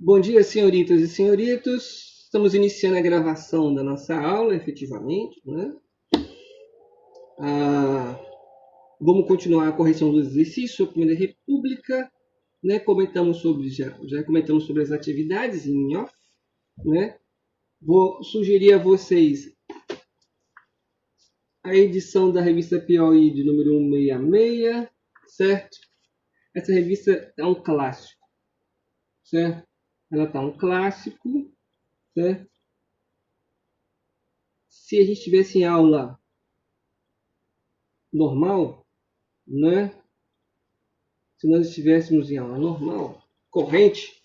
Bom dia, senhoritas e senhoritos. Estamos iniciando a gravação da nossa aula, efetivamente, né? Ah, vamos continuar a correção dos exercícios sobre a Primeira República, né? Já comentamos sobre as atividades em off, né? Vou sugerir a vocês a edição da revista Piauí de número 166, certo? Essa revista é um clássico, certo? Ela está um clássico, certo? Se a gente tivesse em aula normal, né? Se nós estivéssemos em aula normal, corrente,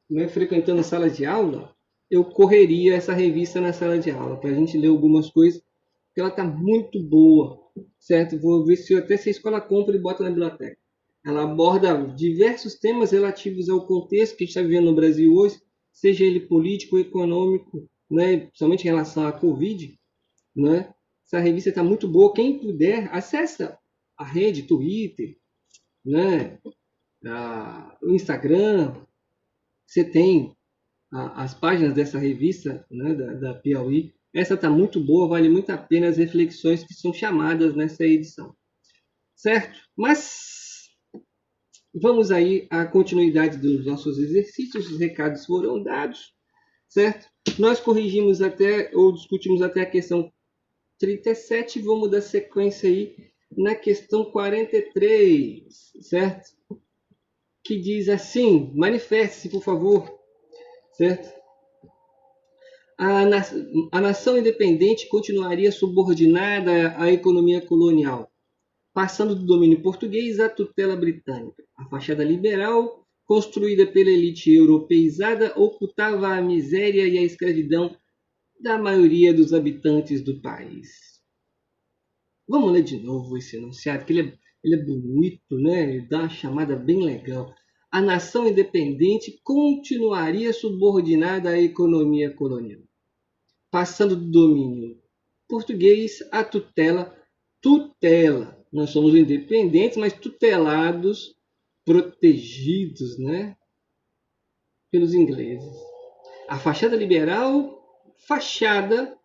né, frequentando sala de aula, eu correria essa revista na sala de aula para a gente ler algumas coisas, porque ela está muito boa, certo? Vou ver se a escola compra e bota na biblioteca. Ela aborda diversos temas relativos ao contexto que a gente está vivendo no Brasil hoje, seja ele político, econômico, né, principalmente em relação à Covid, né? Essa revista está muito boa. Quem puder, acessa a rede, Twitter, né? O Instagram, você tem as páginas dessa revista, né, da Piauí. Essa está muito boa, vale muito a pena as reflexões que são chamadas nessa edição. Certo? Mas vamos aí à continuidade dos nossos exercícios, os recados foram dados, certo? Nós corrigimos até, ou discutimos até a questão 37, vamos dar sequência aí na questão 43, certo? Que diz assim, manifeste-se, por favor, certo? A nação independente continuaria subordinada à economia colonial, passando do domínio português à tutela britânica. A fachada liberal, construída pela elite europeizada, ocultava a miséria e a escravidão da maioria dos habitantes do país. Vamos ler de novo esse enunciado, que ele é bonito, né? Ele dá uma chamada bem legal. A nação independente continuaria subordinada à economia colonial, passando do domínio português à tutela. Nós somos independentes, mas tutelados, protegidos, né, pelos ingleses. A fachada liberal, fachada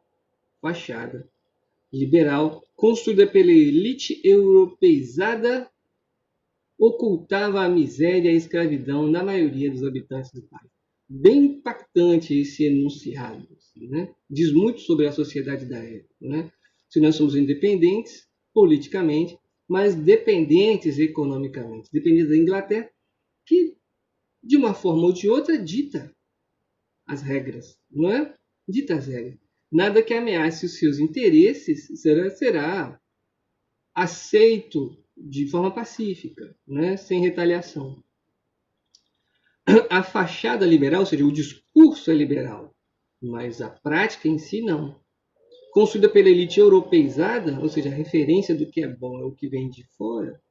liberal, construída pela elite europeizada, ocultava a miséria e a escravidão na maioria dos habitantes do país. Bem impactante esse enunciado, assim, né? Diz muito sobre a sociedade da época, né? Se nós somos independentes politicamente, mas dependentes economicamente, dependentes da Inglaterra, que de uma forma ou de outra dita as regras, não é? Dita as regras. Nada que ameace os seus interesses será aceito de forma pacífica, né? Sem retaliação. A fachada liberal, ou seja, o discurso é liberal, mas a prática em si não. Construída pela elite europeizada, ou seja, a referência do que é bom é o que vem de fora,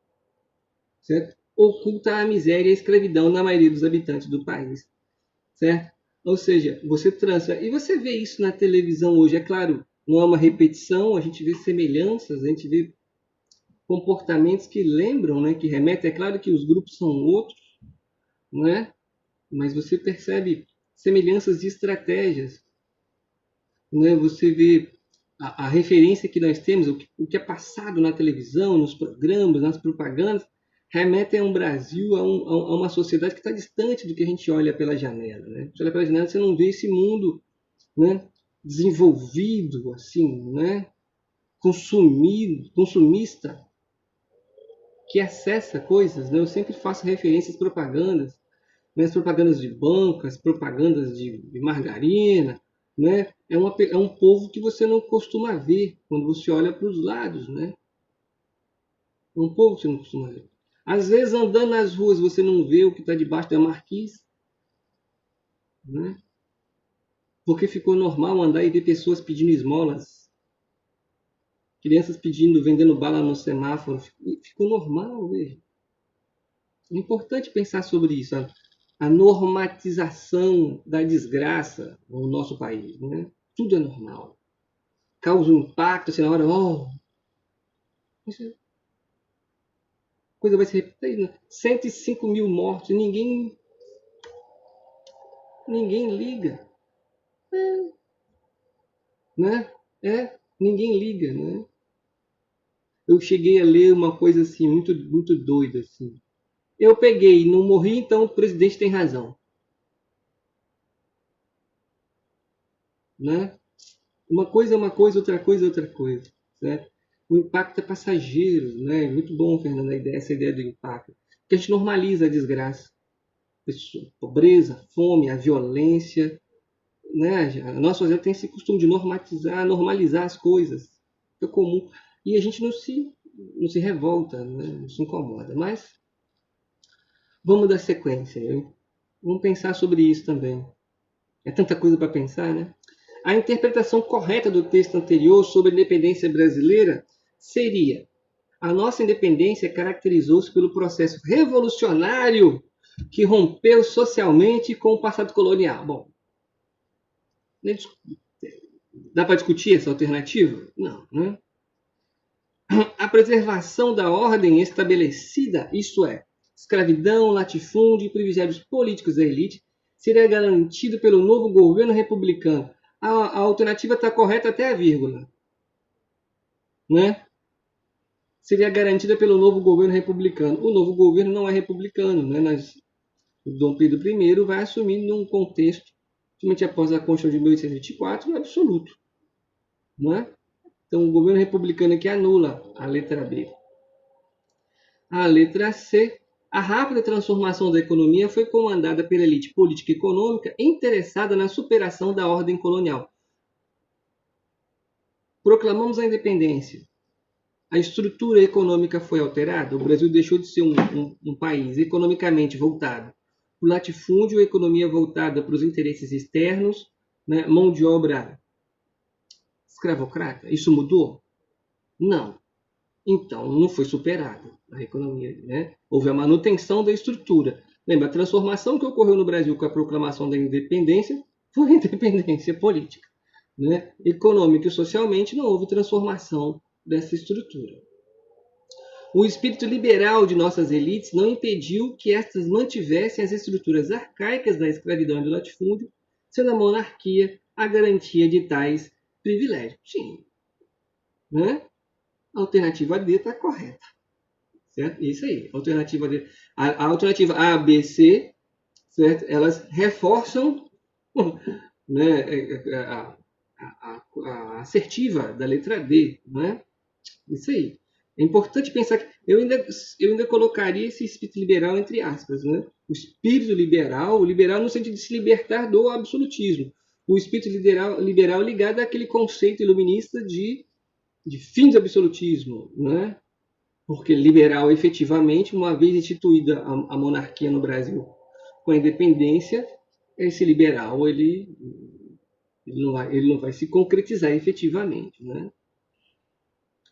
certo? Oculta a miséria e a escravidão na maioria dos habitantes do país, certo? Ou seja, você trança. E você vê isso na televisão hoje, é claro, não é uma repetição, a gente vê semelhanças, a gente vê comportamentos que lembram, né, que remetem. É claro que os grupos são outros, não é? Mas você percebe semelhanças de estratégias, né? Você vê a referência que nós temos, o que é passado na televisão, nos programas, nas propagandas, remete a um Brasil, a uma sociedade que está distante do que a gente olha pela janela. Né? Você olha pela janela, você não vê esse mundo, né, desenvolvido, assim, né, consumista, que acessa coisas. Né? Eu sempre faço referências às propagandas, né, as propagandas de banco, as propagandas de margarina, né? É um povo que você não costuma ver quando você olha para os lados, né? É um povo que você não costuma ver. Às vezes, andando nas ruas, você não vê o que está debaixo da marquise, né? Porque ficou normal andar e ver pessoas pedindo esmolas, crianças pedindo, vendendo bala no semáforo. Ficou normal, veja. É importante pensar sobre isso, a normatização da desgraça no nosso país, né? Tudo é normal. Causa um impacto, assim, na hora, oh, a coisa vai se repetir, né? 105 mil mortos, ninguém Ninguém liga. Né? Ninguém liga, né? Eu cheguei a ler uma coisa assim, muito, muito doida, assim. Eu peguei, não morri, então o presidente tem razão. Né? Uma coisa é uma coisa, outra coisa é outra coisa. Certo? O impacto é passageiro, né? Muito bom, Fernando, essa ideia do impacto. Porque a gente normaliza a desgraça. A pobreza, a fome, a violência. Né? A nossa sociedade tem esse costume de normalizar as coisas. É comum. E a gente não se revolta, né? Não se incomoda. Mas vamos dar sequência. Vamos pensar sobre isso também. É tanta coisa para pensar, né? A interpretação correta do texto anterior sobre a independência brasileira seria: a nossa independência caracterizou-se pelo processo revolucionário que rompeu socialmente com o passado colonial. Bom, dá para discutir essa alternativa? Não, né? A preservação da ordem estabelecida, isto é, escravidão, latifúndio e privilégios políticos da elite, seria garantido pelo novo governo republicano. A alternativa está correta até a vírgula. Né? Seria garantida pelo novo governo republicano. O novo governo não é republicano. Né? O Dom Pedro I vai assumir num contexto, principalmente após a Constituição de 1824, absoluto. Né? Então, o governo republicano é que anula a letra B. A letra C. A rápida transformação da economia foi comandada pela elite política e econômica interessada na superação da ordem colonial. Proclamamos a independência. A estrutura econômica foi alterada. O Brasil deixou de ser um país economicamente voltado para o latifúndio, economia voltada para os interesses externos, né? Mão de obra escravocrata. Isso mudou? Não. Então, não foi superada a economia. Né? Houve a manutenção da estrutura. Lembra, a transformação que ocorreu no Brasil com a proclamação da independência foi a independência política. Né? Econômica e socialmente não houve transformação dessa estrutura. O espírito liberal de nossas elites não impediu que estas mantivessem as estruturas arcaicas da escravidão e do latifúndio, sendo a monarquia a garantia de tais privilégios. Sim. Né? A alternativa D está correta. Certo? Isso aí. Alternativa D. A alternativa A, B, C, certo? Elas reforçam né, a assertiva da letra D. Né? Isso aí. É importante pensar que eu ainda colocaria esse espírito liberal entre aspas. Né? O espírito liberal, o liberal no sentido de se libertar do absolutismo. O espírito liberal ligado àquele conceito iluminista de fim do absolutismo. Né? Porque liberal, efetivamente, uma vez instituída a monarquia no Brasil com a independência, esse liberal ele não vai se concretizar efetivamente. Né?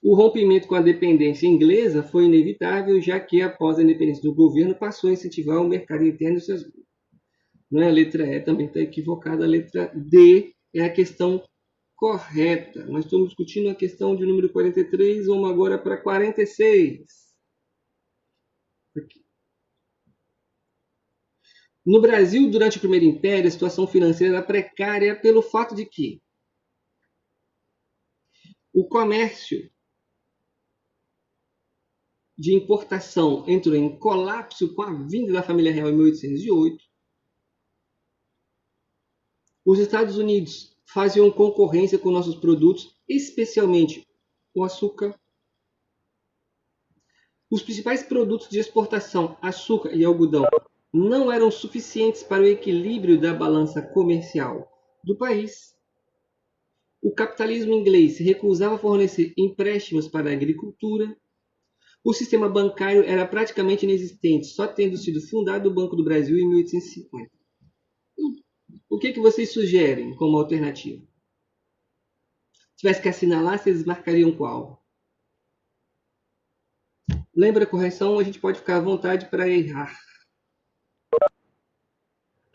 O rompimento com a dependência inglesa foi inevitável, já que, após a independência do governo, passou a incentivar o mercado interno. A letra E também está equivocada. A letra D é a questão correta. Nós estamos discutindo a questão de número 43, vamos agora para 46. Aqui. No Brasil, durante o Primeiro Império, a situação financeira era precária pelo fato de que o comércio de importação entrou em colapso com a vinda da família real em 1808. Os Estados Unidos faziam concorrência com nossos produtos, especialmente o açúcar. Os principais produtos de exportação, açúcar e algodão, não eram suficientes para o equilíbrio da balança comercial do país. O capitalismo inglês se recusava a fornecer empréstimos para a agricultura. O sistema bancário era praticamente inexistente, só tendo sido fundado o Banco do Brasil em 1850. O que vocês sugerem como alternativa? Se tivesse que assinalar, vocês marcariam qual? Lembra a correção? A gente pode ficar à vontade para errar.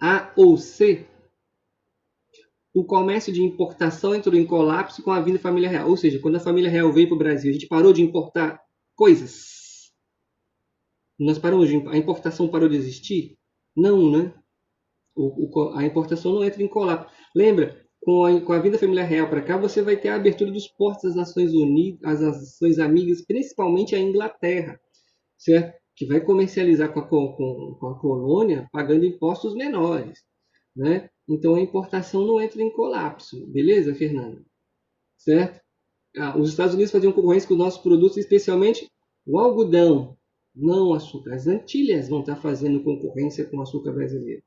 A ou C? O comércio de importação entrou em colapso com a vinda da família real. Ou seja, quando a família real veio para o Brasil, a gente parou de importar coisas. A importação parou de existir? Não, né? A importação não entra em colapso. Lembra, com a vinda familiar real para cá, você vai ter a abertura dos portos das Nações Unidas, as nações amigas, principalmente a Inglaterra, certo? Que vai comercializar com a colônia pagando impostos menores, né? Então a importação não entra em colapso, beleza, Fernanda? Certo? Os Estados Unidos faziam concorrência com os nossos produtos, especialmente o algodão, não o açúcar. As Antilhas vão estar fazendo concorrência com o açúcar brasileiro,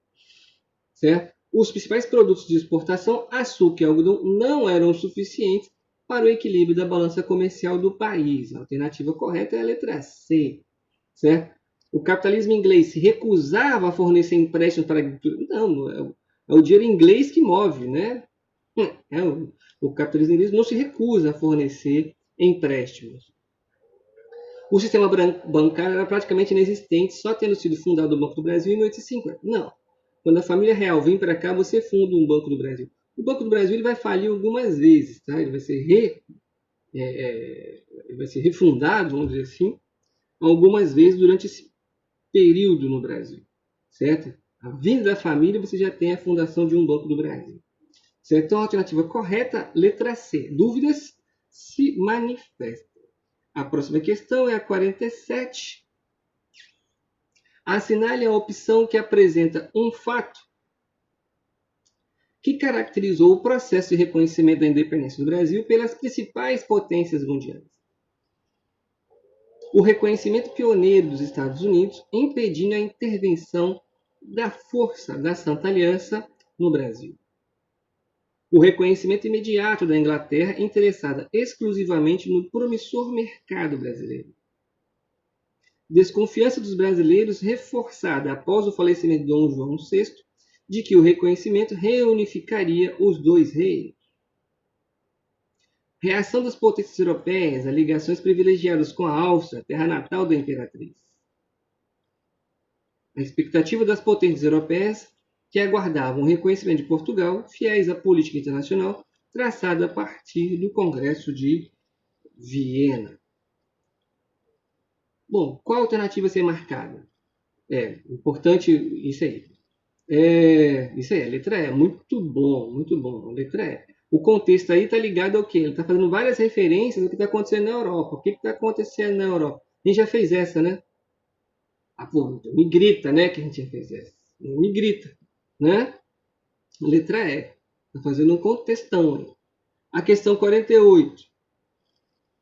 certo? Os principais produtos de exportação, açúcar e algodão, não eram suficientes para o equilíbrio da balança comercial do país. A alternativa correta é a letra C, certo? O capitalismo inglês se recusava a fornecer empréstimos para a agricultura. Não, é o dinheiro inglês que move, né? O capitalismo inglês não se recusa a fornecer empréstimos. O sistema bancário era praticamente inexistente, só tendo sido fundado o Banco do Brasil em 1850. Não. Quando a família real vem para cá, você funda um Banco do Brasil. O Banco do Brasil ele vai falir algumas vezes, tá? Ele vai ser refundado, vamos dizer assim, algumas vezes durante esse período no Brasil, certo? A vinda da família, você já tem a fundação de um Banco do Brasil. Certo? Então, a alternativa correta, letra C. Dúvidas? Se manifestem. A próxima questão é a 47. Assinale a opção que apresenta um fato que caracterizou o processo de reconhecimento da independência do Brasil pelas principais potências mundiais. O reconhecimento pioneiro dos Estados Unidos impedindo a intervenção da força da Santa Aliança no Brasil. O reconhecimento imediato da Inglaterra interessada exclusivamente no promissor mercado brasileiro. Desconfiança dos brasileiros reforçada após o falecimento de Dom João VI de que o reconhecimento reunificaria os dois reinos. Reação das potências europeias a ligações privilegiadas com a Áustria, terra natal da imperatriz. A expectativa das potências europeias que aguardavam o reconhecimento de Portugal, fiéis à política internacional traçada a partir do Congresso de Viena. Bom, qual a alternativa a ser marcada? Importante isso aí. Isso aí, a letra E. Muito bom, muito bom. A letra E. O contexto aí está ligado ao quê? Ele está fazendo várias referências ao que está acontecendo na Europa. O que está acontecendo na Europa? A gente já fez essa, né? Pô, me grita, né, que a gente já fez essa. Me grita, né? Letra E. Está fazendo um contextão aí. A questão 48.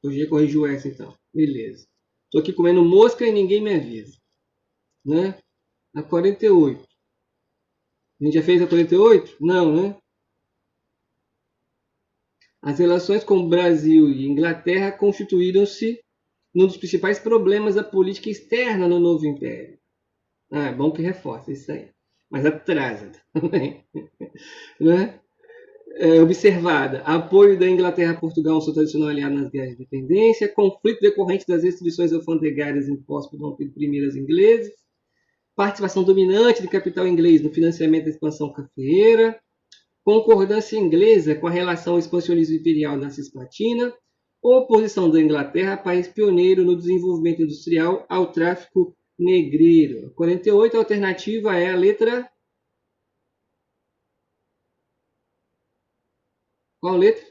Hoje já corrigiu essa, então. Beleza. Estou aqui comendo mosca e ninguém me avisa. Né? A 48. A gente já fez a 48? Não, né? As relações com o Brasil e Inglaterra constituíram-se num dos principais problemas da política externa no novo império. É bom que reforça isso aí. Mas atrasa também. Né? Observada. Apoio da Inglaterra a Portugal, seu tradicional aliado nas guerras de independência. Conflito decorrente das restrições alfandegárias impostas por Dom Pedro I aos ingleses. Participação dominante do capital inglês no financiamento da expansão cafeeira. Concordância inglesa com a relação ao expansionismo imperial na Cisplatina. Oposição da Inglaterra, país pioneiro no desenvolvimento industrial, ao tráfico negreiro. 48, a alternativa é a letra... Qual letra?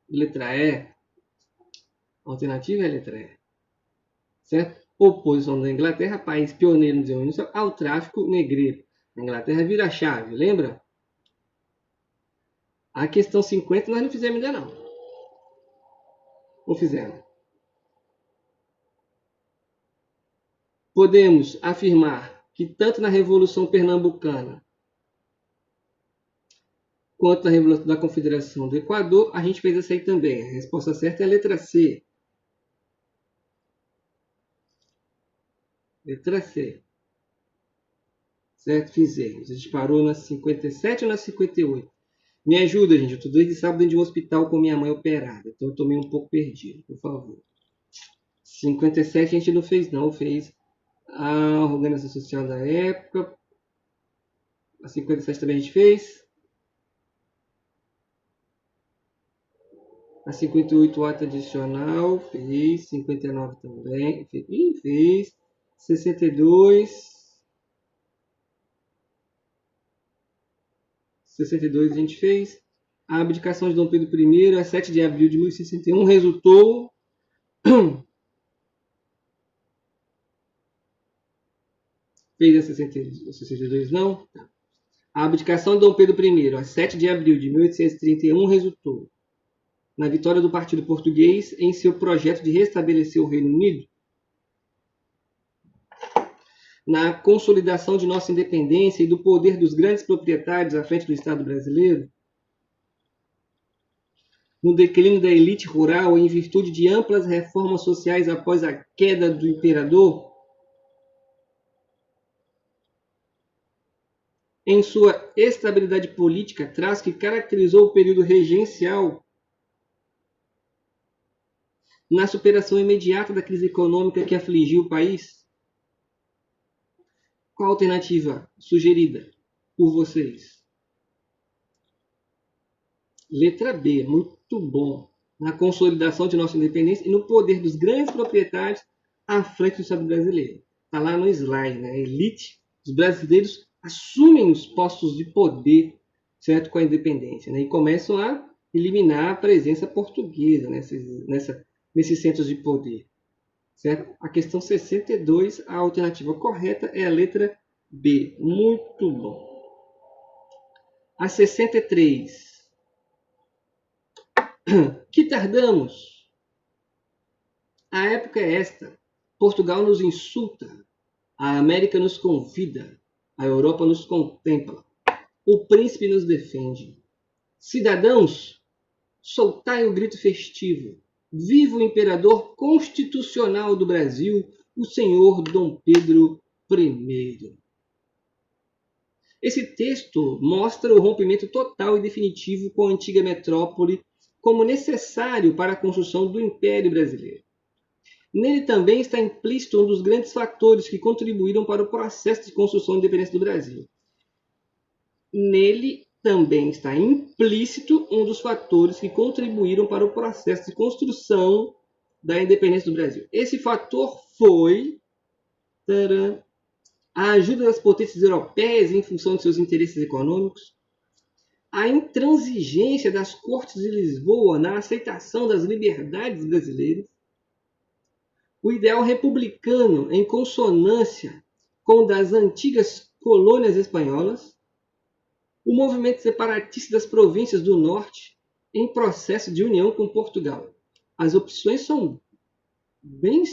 Letra E. A alternativa é a letra E. Certo? Oposição da Inglaterra, país pioneiro no desenvolvimento industrial, ao tráfico negreiro. A Inglaterra vira a chave, lembra? A questão 50 nós não fizemos ainda não. Ou fizemos? Podemos afirmar que tanto na Revolução Pernambucana quanto na Revolução da Confederação do Equador, a gente fez essa aí também. A resposta certa é a letra C. Letra C. Certo? Fizemos. A gente parou na 57 ou na 58? Me ajuda, gente. Eu estou desde sábado dentro de um hospital com minha mãe operada. Então eu estou meio um pouco perdido, por favor. 57 a gente não fez, não. Fez a organização social da época. A 57 também a gente fez. A 58 o ato adicional. Fez. 59 também. Fez. 62. 62 a gente fez. A abdicação de Dom Pedro I, a 7 de abril de 1061, resultou... Fez a 62, não? Tá. A abdicação de Dom Pedro I, a 7 de abril de 1831, resultou na vitória do Partido Português em seu projeto de restabelecer o Reino Unido, na consolidação de nossa independência e do poder dos grandes proprietários à frente do Estado brasileiro, no declínio da elite rural em virtude de amplas reformas sociais após a queda do imperador, em sua estabilidade política, traço que caracterizou o período regencial, na superação imediata da crise econômica que afligiu o país? Qual a alternativa sugerida por vocês? Letra B, muito bom. Na consolidação de nossa independência e no poder dos grandes proprietários à frente do Estado brasileiro. Está lá no slide, né? Elite, os brasileiros assumem os postos de poder, certo, com a independência, né? E começam a eliminar a presença portuguesa nesses centros de poder, certo? A questão 62, a alternativa correta é a letra B. Muito bom. A 63. Que tardamos? A época é esta. Portugal nos insulta, a América nos convida, a Europa nos contempla, o príncipe nos defende. Cidadãos, soltai o grito festivo. Viva o imperador constitucional do Brasil, o senhor Dom Pedro I. Esse texto mostra o rompimento total e definitivo com a antiga metrópole como necessário para a construção do Império Brasileiro. Nele também está implícito um dos grandes fatores que contribuíram para o processo de construção da independência do Brasil. Nele também está implícito um dos fatores que contribuíram para o processo de construção da independência do Brasil. Esse fator foi a ajuda das potências europeias em função de seus interesses econômicos, a intransigência das cortes de Lisboa na aceitação das liberdades brasileiras, o ideal republicano em consonância com o das antigas colônias espanholas, o movimento separatista das províncias do norte em processo de união com Portugal. As opções são bem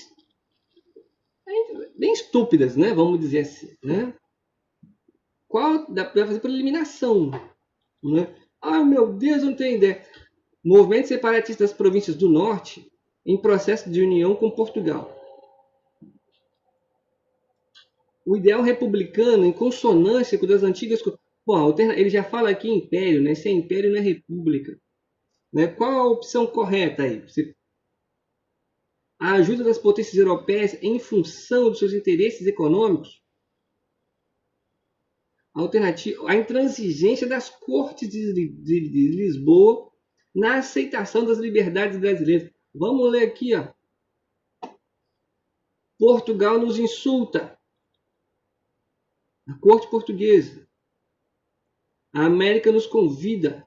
estúpidas, né? Vamos dizer assim, né? Qual dá para fazer por eliminação? Né? Ah, meu Deus, eu não tenho ideia. Movimento separatista das províncias do norte em processo de união com Portugal. O ideal republicano em consonância com das antigas... Bom, ele já fala aqui império, né? Se é império, não é república. Né? Qual a opção correta aí? A ajuda das potências europeias em função dos seus interesses econômicos? Alternativa, a intransigência das cortes de Lisboa na aceitação das liberdades brasileiras. Vamos ler aqui, ó. Portugal nos insulta. A corte portuguesa. A América nos convida.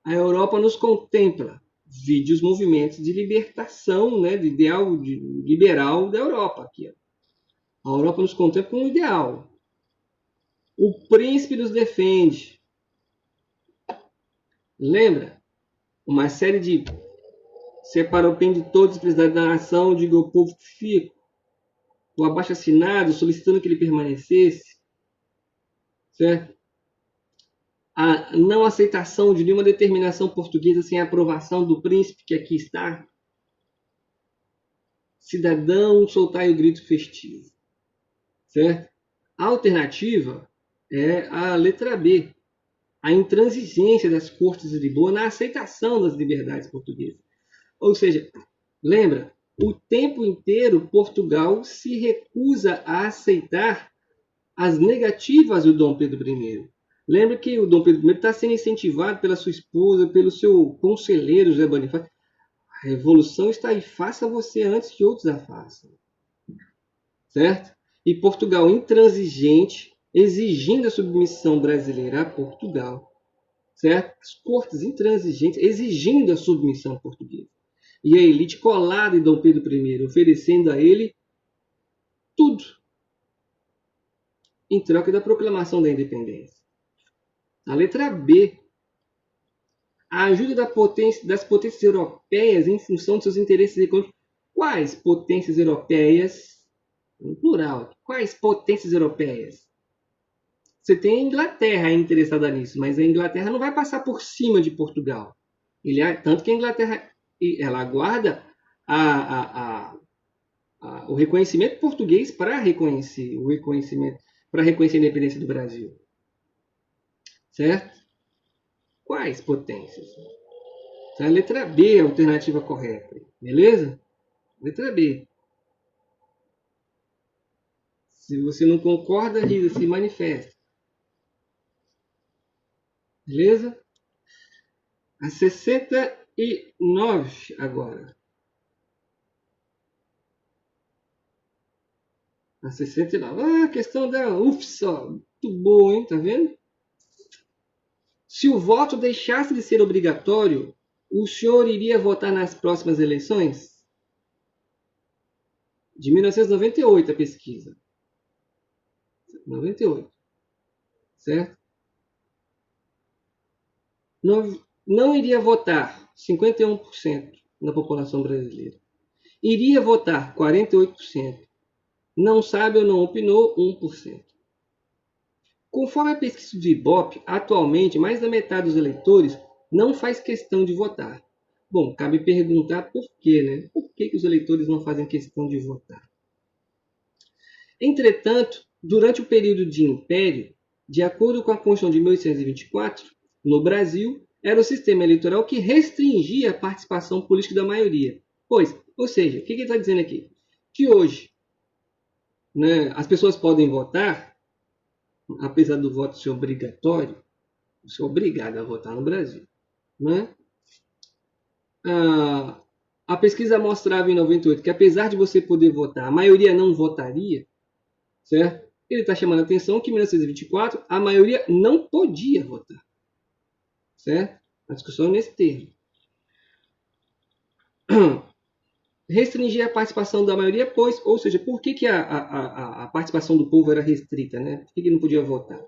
A Europa nos contempla. Vide os movimentos de libertação, né, de ideal liberal da Europa. Aqui, ó. A Europa nos contempla como ideal. O príncipe nos defende. Lembra? Uma série de separa o bem de todos, prioridade da nação, diga ao povo que fica. O abaixo-assinado solicitando que ele permanecesse. Certo? A não aceitação de nenhuma determinação portuguesa sem a aprovação do príncipe que aqui está. Cidadão, soltai o grito festivo. Certo? A alternativa é a letra B. A intransigência das cortes de Lisboa na aceitação das liberdades portuguesas. Ou seja, lembra, o tempo inteiro Portugal se recusa a aceitar as negativas do Dom Pedro I. Lembra que o Dom Pedro I está sendo incentivado pela sua esposa, pelo seu conselheiro José Bonifácio. A revolução está aí, faça você antes que outros a façam. Certo? E Portugal intransigente, exigindo a submissão brasileira a Portugal, certo? As cortes intransigentes exigindo a submissão portuguesa. E a elite colada em Dom Pedro I, oferecendo a ele tudo em troca da proclamação da independência. A letra B. A ajuda das potências europeias em função de seus interesses econômicos. Quais potências europeias? No plural. Quais potências europeias? Você tem a Inglaterra interessada nisso, mas a Inglaterra não vai passar por cima de Portugal. Tanto que a Inglaterra ela aguarda o reconhecimento português para reconhecer a independência do Brasil. Certo? Quais potências? Então, a letra B é a alternativa correta. Beleza? Letra B. Se você não concorda, Rita, se manifesta. Beleza? A 69 agora. A 69. Ah, a questão da UFSA. Muito boa, hein? Tá vendo? Se o voto deixasse de ser obrigatório, o senhor iria votar nas próximas eleições? De 1998 a pesquisa. 98. Certo? Não iria votar 51% da população brasileira. Iria votar 48%. Não sabe ou não opinou 1%. Conforme a pesquisa do Ibope, atualmente mais da metade dos eleitores não faz questão de votar. Bom, cabe perguntar por quê, né? Por que os eleitores não fazem questão de votar? Entretanto, durante o período de Império, de acordo com a Constituição de 1824, no Brasil, era o sistema eleitoral que restringia a participação política da maioria. Ou seja, o que ele está dizendo aqui? Que hoje, né, as pessoas podem votar, apesar do voto ser obrigatório, você é obrigado a votar no Brasil. Né? A pesquisa mostrava em 98 que, apesar de você poder votar, a maioria não votaria, certo? Ele está chamando a atenção que em 1924 a maioria não podia votar. Certo? A discussão é nesse termo. Restringir a participação da maioria, ou seja, por que a participação do povo era restrita? Né? Por que não podia votar?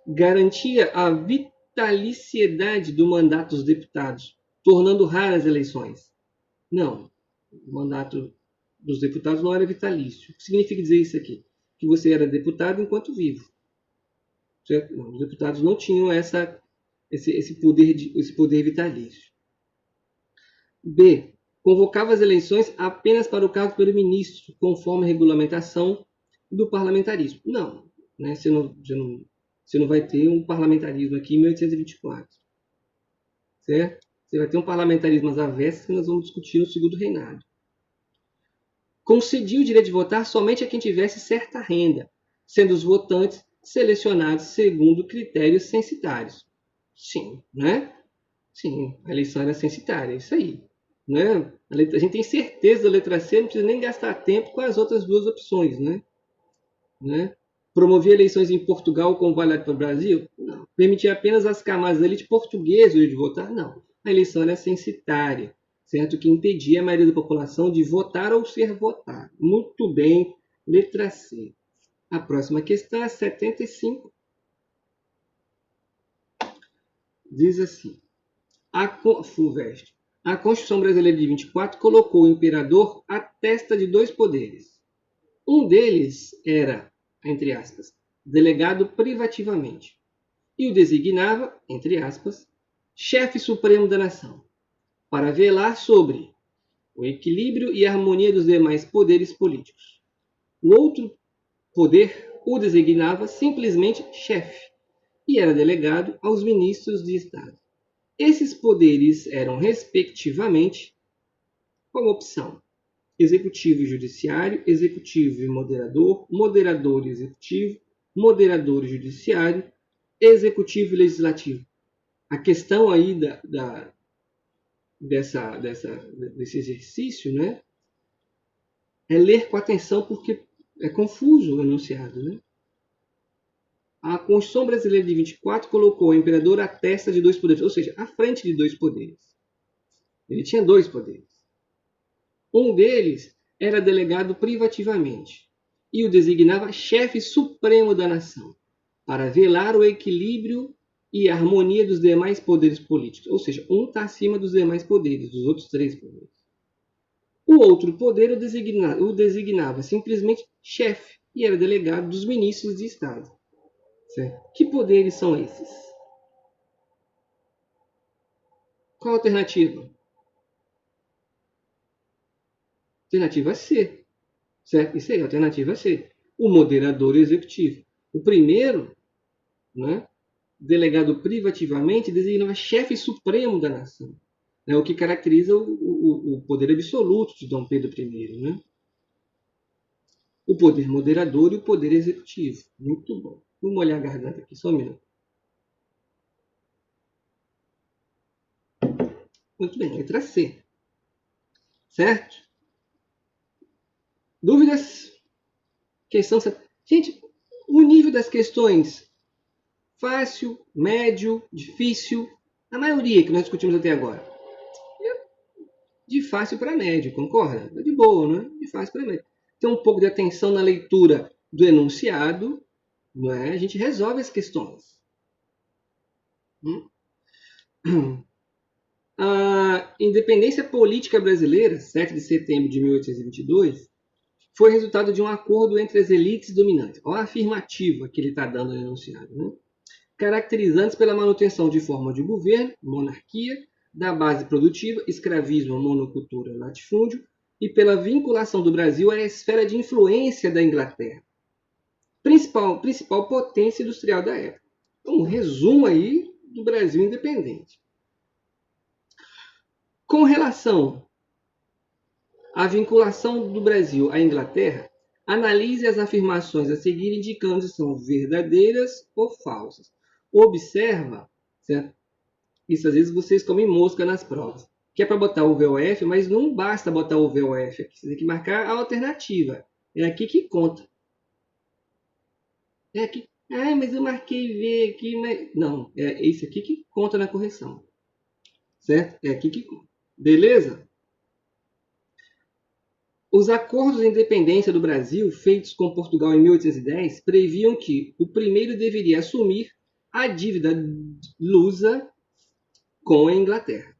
Garantia a vitaliciedade do mandato dos deputados, tornando raras as eleições. Não, o mandato dos deputados não era vitalício. O que significa dizer isso aqui? Que você era deputado enquanto vivo. Certo? Não, os deputados não tinham esse poder vitalício. B. Convocava as eleições apenas para o cargo de primeiro-ministro, conforme a regulamentação do parlamentarismo. Não, né? Você não vai ter um parlamentarismo aqui em 1824. Certo? Você vai ter um parlamentarismo às avessas que nós vamos discutir no segundo reinado. Concedia o direito de votar somente a quem tivesse certa renda, sendo os votantes selecionados segundo critérios censitários. Sim, né? Sim, a eleição era censitária, é isso aí. Né? A gente tem certeza da letra C, não precisa nem gastar tempo com as outras duas opções. Né? Promovia eleições em Portugal como válido para o Brasil? Não. Permitia apenas as camadas da elite portuguesa de votar? Não. A eleição era censitária, certo? Que impedia a maioria da população de votar ou ser votada. Muito bem, letra C. A próxima questão é 75. Diz assim: a Constituição Brasileira de 24 colocou o imperador à testa de dois poderes. Um deles era, entre aspas, delegado privativamente, e o designava, entre aspas, chefe supremo da nação, para velar sobre o equilíbrio e a harmonia dos demais poderes políticos. O outro poder o designava simplesmente chefe e era delegado aos ministros de Estado. Esses poderes eram, respectivamente, como opção: executivo e judiciário, executivo e moderador, moderador e executivo, moderador e judiciário, executivo e legislativo. A questão aí desse exercício, né, é ler com atenção porque é confuso o enunciado. Né? A Constituição Brasileira de 24 colocou o imperador à testa de dois poderes, ou seja, à frente de dois poderes. Ele tinha dois poderes. Um deles era delegado privativamente e o designava chefe supremo da nação, para velar o equilíbrio e a harmonia dos demais poderes políticos. Ou seja, um está acima dos demais poderes, dos outros três poderes. O outro poder o designava simplesmente chefe e era delegado dos ministros de Estado. Certo? Que poderes são esses? Qual a alternativa? Alternativa C. Certo? Isso aí, alternativa C. O moderador executivo. O primeiro, né, delegado privativamente, designava chefe supremo da nação. É o que caracteriza o poder absoluto de Dom Pedro I. Né? O poder moderador e o poder executivo. Muito bom. Vou molhar a garganta aqui, só um minuto. Muito bem, letra C. Certo? Dúvidas? Questão. Gente, o nível das questões fácil, médio, difícil, a maioria que nós discutimos até agora. De fácil para médio, concorda? De boa, não é? De fácil para médio. Tem um pouco de atenção na leitura do enunciado, não é? A gente resolve as questões. A independência política brasileira, 7 de setembro de 1822, foi resultado de um acordo entre as elites dominantes. Olha a afirmativa que ele está dando no enunciado. Né? Caracterizantes pela manutenção de forma de governo, monarquia, da base produtiva, escravismo, monocultura, latifúndio, e pela vinculação do Brasil à esfera de influência da Inglaterra, principal potência industrial da época. Então, um resumo aí do Brasil independente. Com relação à vinculação do Brasil à Inglaterra, analise as afirmações a seguir indicando se são verdadeiras ou falsas. Observa, certo? Isso às vezes vocês comem mosca nas provas. Que é para botar o VOF, mas não basta botar o VOF aqui. Você tem que marcar a alternativa. É aqui que conta. É aqui. Ah, mas eu marquei V aqui, mas... Não, é esse aqui que conta na correção. Certo? É aqui que conta. Beleza? Os acordos de independência do Brasil, feitos com Portugal em 1810, previam que o primeiro deveria assumir a dívida lusa com a Inglaterra.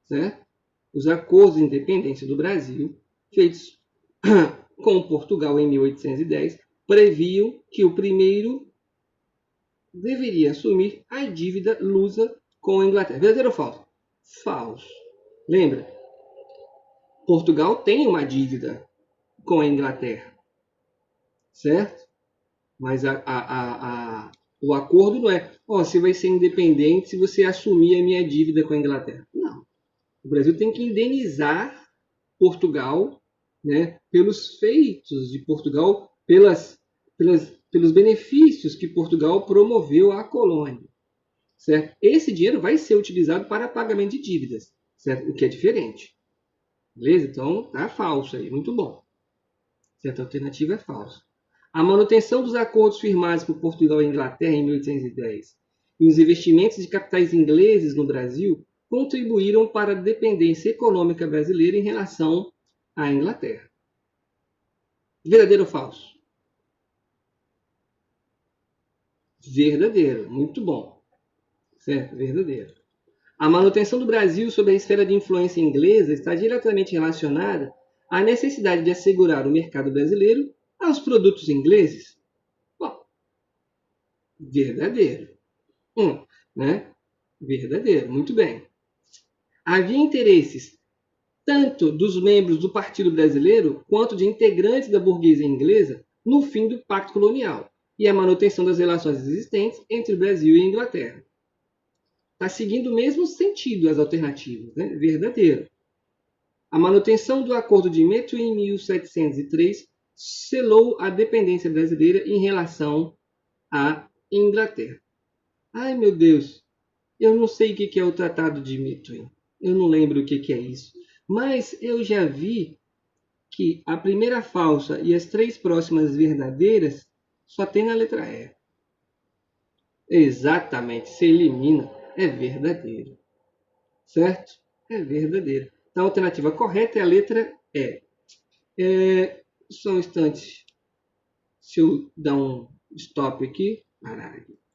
Certo? Os acordos de independência do Brasil, feitos com Portugal em 1810, previam que o primeiro deveria assumir a dívida lusa com a Inglaterra. Verdadeiro ou falso? Falso. Lembra? Portugal tem uma dívida com a Inglaterra, certo? Mas o acordo não é, você vai ser independente se você assumir a minha dívida com a Inglaterra. Não. O Brasil tem que indenizar Portugal, né, pelos feitos de Portugal, pelos benefícios que Portugal promoveu à colônia. Certo? Esse dinheiro vai ser utilizado para pagamento de dívidas, certo? O que é diferente. Beleza? Então, tá falso aí. Muito bom. Certo? A alternativa é falsa. A manutenção dos acordos firmados por Portugal e Inglaterra em 1810 e os investimentos de capitais ingleses no Brasil contribuíram para a dependência econômica brasileira em relação à Inglaterra. Verdadeiro ou falso? Verdadeiro. Muito bom. Certo? Verdadeiro. A manutenção do Brasil sob a esfera de influência inglesa está diretamente relacionada à necessidade de assegurar o mercado brasileiro aos produtos ingleses? Bom, verdadeiro. Né? Verdadeiro, muito bem. Havia interesses tanto dos membros do Partido Brasileiro quanto de integrantes da burguesia inglesa no fim do Pacto Colonial e a manutenção das relações existentes entre o Brasil e a Inglaterra. Está seguindo o mesmo sentido as alternativas, né? Verdadeiro. A manutenção do Acordo de Methuen em 1703 selou a dependência brasileira em relação à Inglaterra. Ai, meu Deus, eu não sei o que é o Tratado de Methuen. Eu não lembro o que é isso. Mas eu já vi que a primeira falsa e as três próximas verdadeiras só tem na letra E. Exatamente, se elimina, é verdadeiro. Certo? É verdadeiro. Então, a alternativa correta é a letra E. Só um instante. Se eu dar um stop aqui. Caralho.